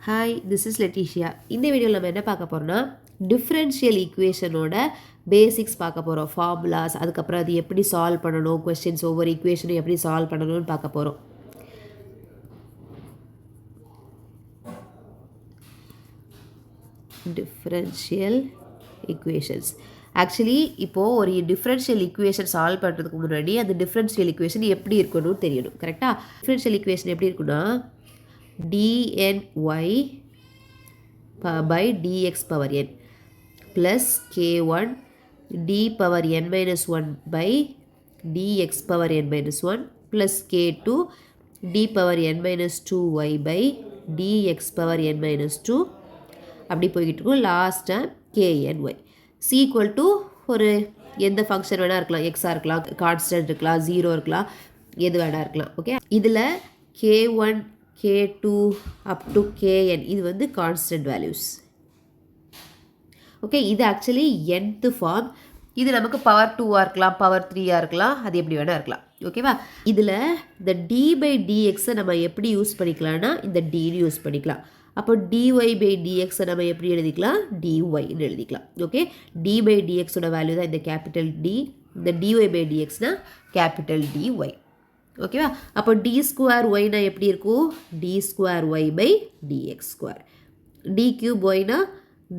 Hi, this is லெட்டிஷியா. இந்த வீடியோவில் நம்ம என்ன பார்க்க போகிறோம்னா டிஃப்ரென்ஷியல் ஈக்குவேஷனோட பேசிக்ஸ் பார்க்க போகிறோம். ஃபார்முலாஸ், அதுக்கப்புறம் அது எப்படி சால்வ் பண்ணணும், கொஸ்டின்ஸ் ஒவ்வொரு ஈக்குவேஷனும் எப்படி சால்வ் பண்ணணும்னு பார்க்க போகிறோம். Differential equations. ஆக்சுவலி இப்போது ஒரு டிஃப்ரென்ஷியல் ஈக்குவேஷன் சால்வ் பண்ணுறதுக்கு முன்னாடி அந்த டிஃப்ரென்ஷியல் ஈக்குவேஷன் எப்படி இருக்கணும்னு தெரியணும். கரெக்டாக? டிஃப்ரென்ஷியல் ஈக்குவேஷன் எப்படி இருக்குன்னா dny by dx power n plus k1 d power n minus 1 by dx power n minus 1 plus k2 d power n minus 2y by dx power n minus 2 அப்படி போய்கிட்டு இருக்கும். லாஸ்ட்டாக kny c equal to ஒரு எந்த function வேணால் இருக்கலாம். எக்ஸாக இருக்கலாம், constant இருக்கலாம், 0 இருக்கலாம், எது வேணால் இருக்கலாம். ஓகே, இதில் k1 k2 up to kn இது வந்து கான்ஸ்டன்ட் வேல்யூஸ். ஓகே, இது ஆக்சுவலி nth ஃபார்ம். இது நமக்கு பவர் 2ஆக இருக்கலாம், பவர் 3ஆக இருக்கலாம், அது எப்படி வேணால் இருக்கலாம். ஓகேவா? இதில் இந்த டி பை டிஎக்ஸை நம்ம எப்படி யூஸ் பண்ணிக்கலாம்னா இந்த டின்னு யூஸ் பண்ணிக்கலாம். அப்போ டிஒய் பை டிஎக்ஸை நம்ம எப்படி எழுதிக்கலாம்? டிஒய்ன்னு எழுதிக்கலாம். ஓகே, டி பை டிஎக்ஸோட வேல்யூ தான் இந்த கேபிட்டல் டி, இந்த டிஒய் பை டிஎக்ஸ்னா கேபிட்டல் டிஒய். ஓகேவா? அப்போ டி ஸ்கொயர் ஒய்னா எப்படி இருக்கும்? D square Y by dx square. D cube ஒய்னா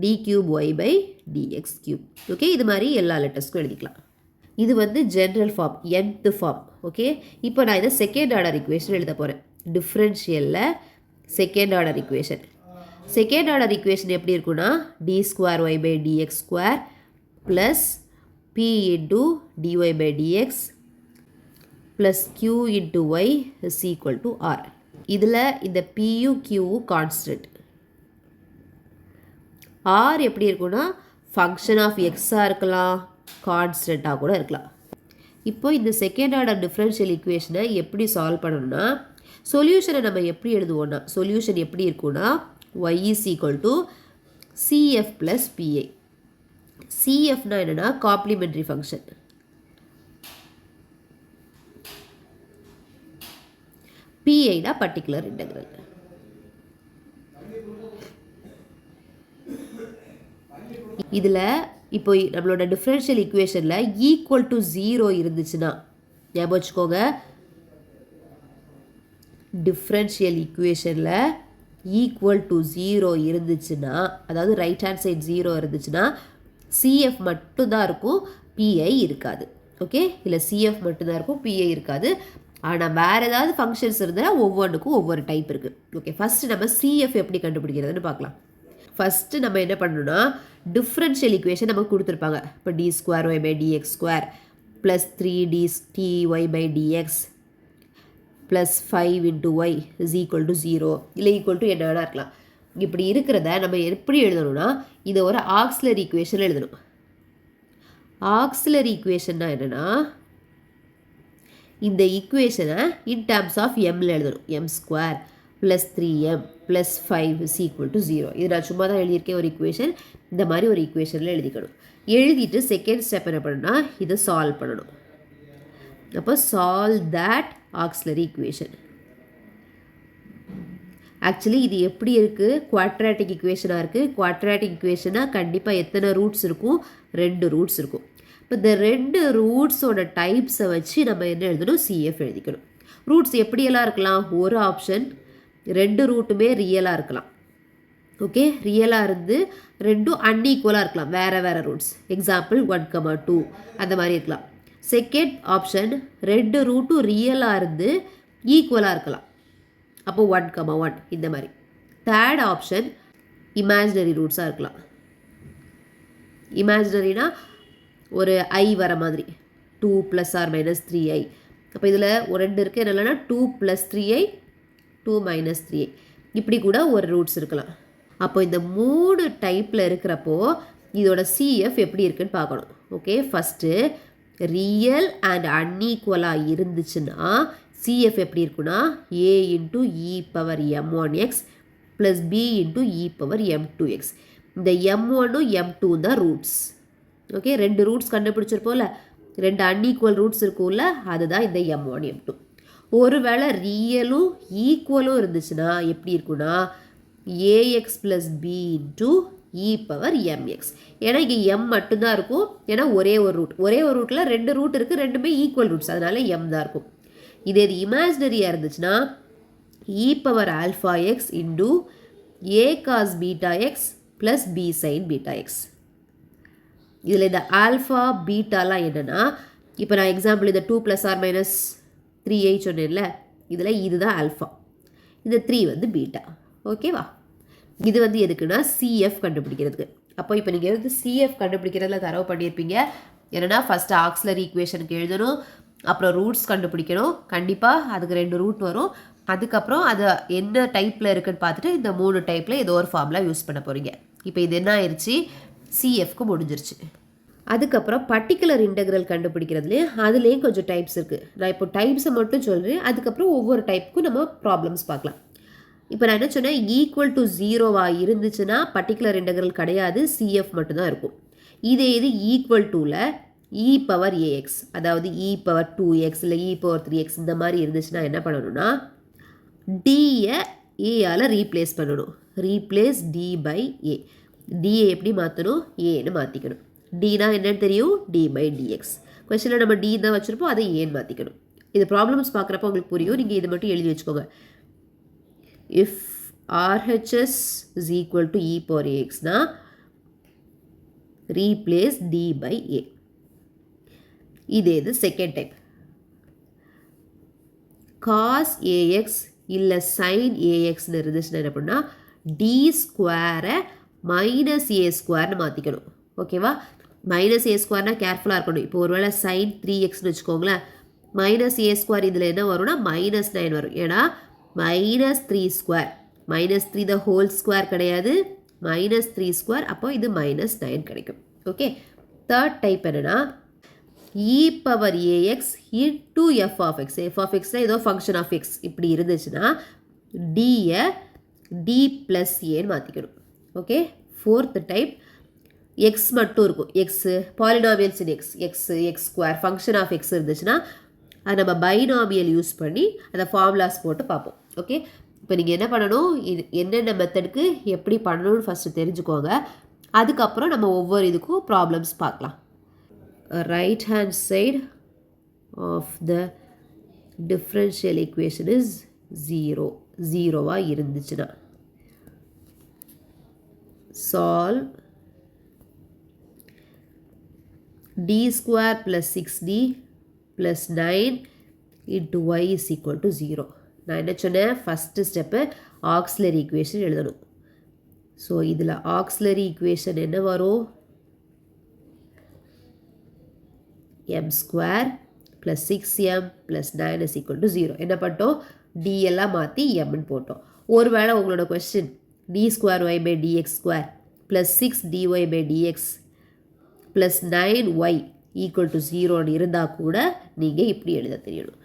D cube Y by D X cube. Okay, இது மாதிரி எல்லா லெட்டர்ஸ்க்கும் எழுதிக்கலாம். இது வந்து general form, nth form. Okay, இப்போ நான் இதை செகண்ட் ஆர்டர் ஈக்குவேஷன் எழுத போகிறேன். டிஃப்ரென்ஷியலில் second order equation. Second order equation எப்படி இருக்குன்னா d square Y by dx square plus b into dy by dx plus q into y is equal to r. இதில் இந்த pயும் qவும் கான்ஸ்டன்ட். r எப்படி இருக்குன்னா function of எக்ஸாக இருக்கலாம், கான்ஸ்டண்ட்டாக கூட இருக்கலாம். இப்போ இந்த செகண்ட் ஆர்டர் டிஃப்ரென்ஷியல் ஈக்குவேஷனை எப்படி சால்வ் பண்ணணும்னா சொல்யூஷனை நம்ம எப்படி எழுதுவோம்னா சொல்யூஷன் எப்படி இருக்குன்னா y is equal to cf plus pi. cfனா என்னென்னா காம்ப்ளிமெண்ட்ரி ஃபங்க்ஷன். PI தான் பர்டிகுலர் இன்டெக்ரல். இதில் இப்போ நம்மளோட டிஃப்ரென்ஷியல் ஈக்குவேஷனில் ஈக்குவல் டு 0 இருந்துச்சுன்னா ஞாபகம் வச்சுக்கோங்க. டிஃப்ரென்ஷியல் ஈக்குவேஷனில் ஈக்குவல் டு 0 இருந்துச்சுன்னா, அதாவது ரைட் ஹேண்ட் சைட் 0 இருந்துச்சுன்னா CF மட்டும்தான் இருக்கும், PI இருக்காது. ஓகே, இல்லை CF மட்டும்தான் இருக்கும், PI இருக்காது. ஆனால் வேறு ஏதாவது ஃபங்க்ஷன்ஸ் இருந்தால் ஒவ்வொன்றுக்கும் ஒவ்வொரு டைப் இருக்குது. ஓகே, ஃபஸ்ட்டு நம்ம CF எப்படி கண்டுபிடிக்கிறதுன்னு பார்க்கலாம். ஃபஸ்ட்டு நம்ம என்ன பண்ணணும்னா டிஃப்ரென்ஷியல் ஈக்குவேஷன் நமக்கு கொடுத்துருப்பாங்க. இப்போ d square Y by dx square plus 3d ty by dx plus 5 into y is equal to 0 இல்லை ஈக்குவல் டு என்ன வேணா இருக்கலாம். இப்படி இருக்கிறத நம்ம எப்படி எழுதணும்னா இதை ஒரு ஆக்ஸிலரி ஈக்குவேஷன் எழுதணும். ஆக்ஸிலரி ஈக்குவேஷன்னா என்னென்னா இந்த ஈக்குவேஷனை இன் டேர்ம்ஸ் ஆஃப் எம்மில் எழுதணும். M square plus 3m plus 5 is equal to 0. இது நான் சும்மா தான் எழுதியிருக்கேன் ஒரு ஈக்குவேஷன். இந்த மாதிரி ஒரு ஈக்குவேஷனில் எழுதிக்கணும். எழுதிட்டு செகண்ட் ஸ்டெப் என்ன பண்ணணும்னா இதை சால்வ் பண்ணணும். அப்போ solve that auxiliary equation. Actually இது எப்படி இருக்குது? குவாட்ராட்டிக் ஈக்குவேஷனாக இருக்குது. குவாட்ராட்டிக் ஈக்குவேஷனாக கண்டிப்பாக எத்தனை ரூட்ஸ் இருக்கும்? 2 ரூட்ஸ் இருக்கும். இப்போ இந்த 2 ரூட்ஸோட டைப்ஸை வச்சு நம்ம என்ன எழுதணும்? CF எழுதிக்கணும். ரூட்ஸ் எப்படியெல்லாம் இருக்கலாம்? ஒரு ஆப்ஷன் 2 ரூட்டுமே ரியலாக இருக்கலாம். ஓகே, ரியலாக இருந்து 2ம் அன்ஈக்குவலாக இருக்கலாம், வேறு வேறு ரூட்ஸ். எக்ஸாம்பிள் 1,2 அந்த மாதிரி இருக்கலாம். செகண்ட் ஆப்ஷன் 2 ரூட்டும் ரியலாக இருந்து ஈக்குவலாக இருக்கலாம், அப்போ 1,1 இந்த மாதிரி. தேர்ட் ஆப்ஷன் இமேஜினரி ரூட்ஸாக இருக்கலாம். இமேஜினரினா ஒரு ஐ வர மாதிரி 2 + or - 3i. அப்போ இதில் ஒரு 2 இருக்குது. என்னென்னா 2 + 3i 2 - 3i இப்படி கூட ஒரு ரூட்ஸ் இருக்கலாம். அப்போ இந்த 3 டைப்பில் இருக்கிறப்போ இதோட CF எப்படி இருக்குன்னு பார்க்கணும். ஓகே, ஃபஸ்ட்டு ரியல் அண்ட் அன்ஈக்குவலாக இருந்துச்சுன்னா CF எப்படி இருக்குன்னா a into e power m1x plus b into e power m2x. இந்த m1ம் m2 தான் ரூட்ஸ். ஓகே, 2 ரூட்ஸ் கண்டுபிடிச்சிருப்போம்ல, 2 அன்ஈக்குவல் ரூட்ஸ் இருக்கும்ல, அதுதான் இந்த m1 m2. ஒருவேளை ரியலும் ஈக்குவலும் இருந்துச்சுன்னா எப்படி இருக்குன்னா ax plus b into e power mx. ஏன்னா இங்கே m மட்டும்தான் இருக்கும். ஏன்னா ஒரே ஒரு ரூட்டில் 2 ரூட் இருக்குது, ரெண்டுமே ஈக்குவல் ரூட்ஸ், அதனால m தான் இருக்கும். இதே இது இமேஜினரியாக இருந்துச்சுன்னா e power alpha x into a cos beta x plus b sin beta x. இதில் இந்த ஆல்ஃபா பீட்டாலாம் என்னென்னா, இப்போ நான் எக்ஸாம்பிள் இந்த 2 + r - 3 சொன்னேன்ல, இதில் இதுதான் ஆல்ஃபா, இந்த 3 வந்து பீட்டா. ஓகேவா? இது வந்து எதுக்குன்னா சிஎஃப் கண்டுபிடிக்கிறதுக்கு. அப்போ இப்போ நீங்கள் வந்து சிஎஃப் கண்டுபிடிக்கிறதுல தரவு பண்ணியிருப்பீங்க. என்னென்னா ஃபஸ்ட்டு ஆக்ஸிலரி ஈக்குவேஷனுக்கு எழுதணும், அப்புறம் ரூட்ஸ் கண்டுபிடிக்கணும். கண்டிப்பாக அதுக்கு 2 ரூட் வரும். அதுக்கப்புறம் அது என்ன டைப்பில் இருக்குன்னு பார்த்துட்டு இந்த 3 டைப்பில் ஏதோ ஒரு ஃபார்முலா யூஸ் பண்ண போகிறீங்க. இப்போ இது என்ன ஆயிடுச்சு, சிஎஃப்க்கு முடிஞ்சிருச்சு. அதுக்கப்புறம் பர்டிகுலர் இன்டெக்ரல் கண்டுபிடிக்கிறதுலேயும் அதுலேயும் கொஞ்சம் டைப்ஸ் இருக்குது. நான் இப்போ டைப்ஸை மட்டும் சொல்கிறேன், அதுக்கப்புறம் ஒவ்வொரு டைப்புக்கும் நம்ம ப்ராப்ளம்ஸ் பார்க்கலாம். இப்போ நான் என்ன சொன்னேன், ஈக்குவல் டு 0வாக இருந்துச்சுன்னா பர்டிகுலர் இன்டெக்ரல் கிடையாது, சிஎஃப் மட்டும்தான் இருக்கும். இதே இது ஈக்குவல் டூவில் இ பவர் ஏஎக்ஸ், அதாவது இ பவர் 2x இல்லை இ பவர் 3x இந்த மாதிரி இருந்துச்சுன்னா என்ன பண்ணணும்னா டியை ஏயால் ரீப்ளேஸ் பண்ணணும். ரீப்ளேஸ் டி பை ஏ. டியை எப்படி மாற்றணும், ஏன்னு மாற்றிக்கணும். டினா என்னன்னு தெரியும், டி பை டிஎக்ஸ். கொஸ்டினில் நம்ம டி தான் வச்சுருப்போம், அதை ஏன்னு மாற்றிக்கணும். இது ப்ராப்ளம்ஸ் பார்க்குறப்ப உங்களுக்கு புரியும், நீங்கள் இது மட்டும் எழுதி வச்சுக்கோங்க. If RHS is equal to e power ax na replace d by a. இதே இது செகண்ட் டைப். cos ax இல்லை sin ax இருந்துச்சுன்னா என்ன பண்ணால் d ஸ்கொயரை -a² மாற்றிக்கணும். ஓகேவா? -a² கேர்ஃபுல்லாக இருக்கணும். இப்போ ஒருவேளை sin 3xன்னு வச்சுக்கோங்களேன், -a² இதில் என்ன வரும்னா -9 வரும். ஏன்னா -3² -3 the whole square கிடையாது, -3² அப்போ இது -9 கிடைக்கும். ஓகே, தேர்ட் டைப் என்னன்னா e power ax into f of x. f of x ஏதோ ஃபங்க்ஷன் ஆஃப் x இப்படி இருந்துச்சுன்னா டியை d plus ஏன்னு மாற்றிக்கணும். ஓகே, ஃபோர்த் டைப் எக்ஸ் மட்டும் இருக்கும். X polynomials in x² function of x இருந்துச்சுன்னா அதை நம்ம பைனாமியல் யூஸ் பண்ணி அதை ஃபார்முலாஸ் போட்டு பார்ப்போம். ஓகே, இப்போ நீங்கள் என்ன பண்ணணும், இது என்னென்ன மெத்தடுக்கு எப்படி பண்ணணும்னு ஃபஸ்ட்டு தெரிஞ்சுக்கோங்க. அதுக்கப்புறம் நம்ம ஒவ்வொரு இதுக்கும் ப்ராப்ளம்ஸ் பார்க்கலாம். Right hand side of the differential equation is 0 இருந்துச்சுன்னா solve d² + 6d + 9 into y is equal to 0. நான் என்ன சொன்னேன், ஃபஸ்ட்டு ஸ்டெப்பு ஆக்ஸிலரி ஈக்குவேஷன் எழுதணும். ஸோ இதில் ஆக்ஸிலரி ஈக்குவேஷன் என்ன வரும், m² + 6m + 9 is equal to 0. என்ன பண்ணிட்டோம், d எல்லாம் மாற்றி mன்னு போட்டோம். ஒருவேளை உங்களோட question d² y / dx² + 6 dy / dx + 9y = 0 இருந்தால் கூட நீங்கள் இப்படி எழுத தெரியணும்.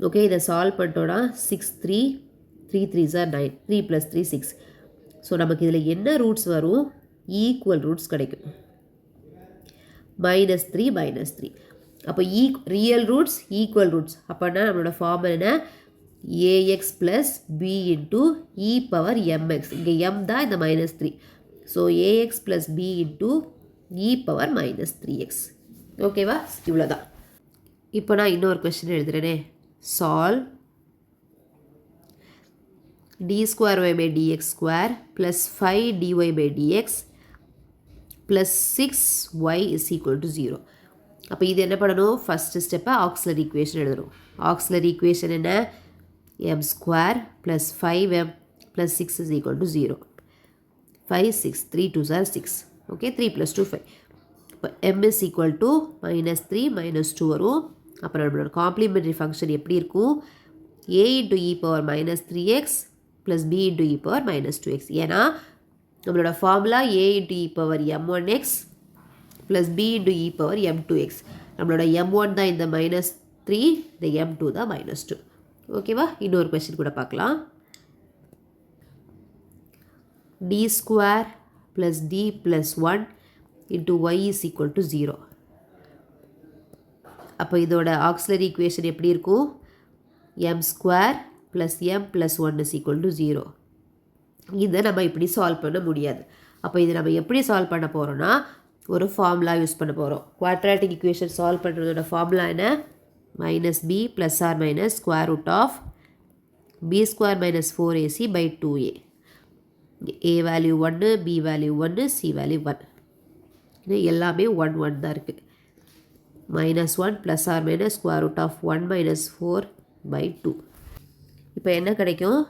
ஓகே, இதை சால்வ் பண்ணிட்டோன்னா 6 3 3 3s are 9, 3 + 3 6. ஸோ நமக்கு இதில் என்ன ரூட்ஸ் வரும், ஈக்குவல் ரூட்ஸ் கிடைக்கும். -3 -3. அப்போ ரியல் ரூட்ஸ் ஈக்குவல் ரூட்ஸ். அப்போனா நம்மளோட ஃபார்முலா என்ன, ax + b into e power mx. இங்கே m தான் இந்த -3. So ax + b into e power -3x. ஓகேவா? இவ்வளோதான். இப்போ நான் இன்னொரு question எழுதுகிறேனே, solve d² y / dx² + 5 dy / dx + 6y is equal to 0. அப்போ இது என்ன பண்ணணும், ஃபஸ்ட்டு ஸ்டெப்பை ஆக்ஸிலரி ஈக்குவேஷன் எழுதணும். ஆக்ஸிலரி ஈக்குவேஷன் என்ன, m² + 5m + 6 is equal to 0. 5 6 3 2s are 6. Okay, 3 + 2 5. இப்போ m is equal to -3 -2 வரும். அப்புறம் நம்மளோட காம்ப்ளிமெண்ட்ரி ஃபங்க்ஷன் எப்படி இருக்கும், a into e power -3x + b into e power -2x. ஏன்னா நம்மளோட formula a into e power m1x + b into e power m2x. நம்மளோட m1 தான் இந்த -3, இந்த m2 தான் -2. ஓகேவா? இன்னொரு கொஸ்டின் கூட பார்க்கலாம். d² + d + 1 into y is equal to 0. அப்போ இதோட ஆக்ஸிலரி ஈக்குவேஷன் எப்படி இருக்கும், m² + m + 1 is equal to 0. இதை நம்ம இப்படி சால்வ் பண்ண முடியாது. அப்போ இது நம்ம எப்படி சால்வ் பண்ண போகிறோம்னா ஒரு ஃபார்முலா யூஸ் பண்ண போகிறோம். குவாட்ராட்டிக் ஈக்குவேஷன் சால்வ் பண்ணுறதோட ஃபார்முலா என்ன? -b ± square root of b² - 4ac / 2a. a value 1, b value 1, c value 1. இது எல்லாமே 1 1 தான் இருக்குது. -1 ± ஸ்கொயர் ரூட் ஆஃப் 1 - 4/2. இப்போ என்ன கிடைக்கும்?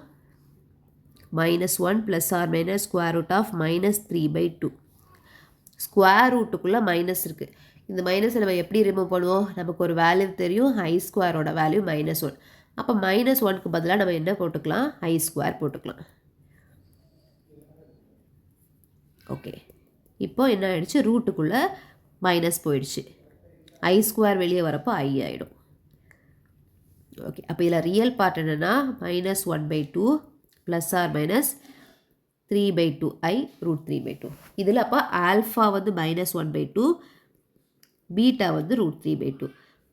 -1 ± ஸ்கொயர் ரூட் ஆஃப் -3/2. ஸ்கொயர் ரூட்டுக்குள்ளே மைனஸ் இருக்குது. இந்த மைனஸை நம்ம எப்படி ரிமூவ் பண்ணுவோம்? நமக்கு ஒரு வேல்யூ தெரியும், i² வேல்யூ -1. அப்போ -1க்கு பதிலாக நம்ம என்ன போட்டுக்கலாம்? i² போட்டுக்கலாம். ஓகே, இப்போ என்ன ஆயிடுச்சு? ரூட்டுக்குள்ளே மைனஸ் போயிடுச்சு. i² வெளியே வரப்போ i ஆகிடும். ஓகே, அப்போ இதில் ரியல் பார்ட் என்னென்னா -1/2 ± 3/2i √3/2. இதில் அப்போ ஆல்ஃபா வந்து -1/2, பீட்டா வந்து √3/2.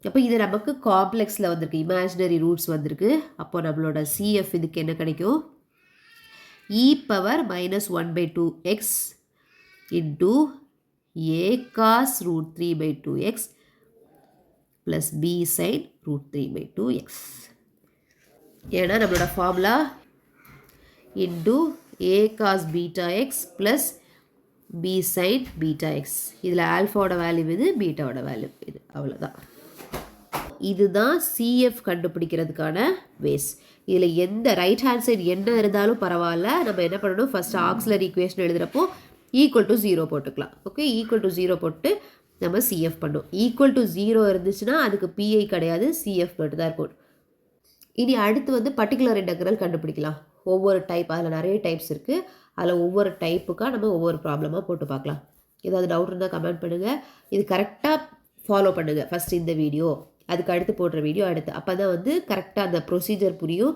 அப்போ இது நமக்கு காம்ப்ளெக்ஸில் வந்திருக்கு, இமேஜினரி ரூட்ஸ் வந்திருக்கு. அப்போ நம்மளோட சிஎஃப் இதுக்கு என்ன கிடைக்கும்? e power -1/2x into a cos √3/2x plus b sin √3/2x. ஏன்னா நம்மளோட formula into a cos beta x plus b sin beta x. இதில் ஆல்ஃபாவோட வேல்யூ இது, பீட்டாவோட வேல்யூ இது, அவ்வளோதான். இதுதான் சிஎஃப் கண்டுபிடிக்கிறதுக்கான வேஸ். இதில் எந்த ரைட் ஹேண்ட் சைடு என்ன இருந்தாலும் பரவாயில்ல, நம்ம என்ன பண்ணணும்? ஃபஸ்ட்டு ஆக்ஸிலரி ஈக்குவேஷன் எழுதுகிறப்போ =0 போட்டுக்கலாம். ஓகே, =0 போட்டு நம்ம சிஎஃப் பண்ணோம். =0 இருந்துச்சுன்னா அதுக்கு பிஐ கிடையாது, சிஎஃப் மட்டும் தான் இருக்கும். இனி அடுத்து வந்து பர்டிகுலர் இன்டெக்ரல் கண்டுபிடிக்கலாம். ஒவ்வொரு டைப், அதில் நிறைய டைப்ஸ் இருக்குது. அதில் ஒவ்வொரு டைப்புக்காக நம்ம ஒவ்வொரு ப்ராப்ளமாக போட்டு பார்க்கலாம். ஏதாவது டவுட் இருந்தால் கமெண்ட் பண்ணுங்கள். இது கரெக்டாக ஃபாலோ பண்ணுங்கள். ஃபஸ்ட் இந்த வீடியோ, அதுக்கு அடுத்து போடுற வீடியோ அடுத்து. அப்போ தான் வந்து கரெக்டாக அந்த ப்ரொசீஜர் புரியும்,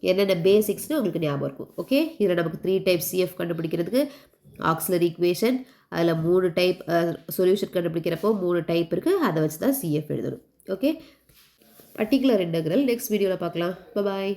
என்னென்ன பேசிக்ஸ்னு உங்களுக்கு ஞாபகம் இருக்கும். ஓகே, இதில் நமக்கு 3 டைப் சிஎஃப் கண்டுபிடிக்கிறதுக்கு ஆக்ஸிலரி ஈக்குவேஷன், அதில் 3 டைப் சொல்யூஷன் கண்டுபிடிக்கிறப்போ 3 டைப் இருக்குது. அதை வச்சு தான் சிஎஃப் எழுதணும். ஓகே, பர்டிகுலர் இன்டெக்ரல் நெக்ஸ்ட் வீடியோவில் பார்க்கலாம். பாய்.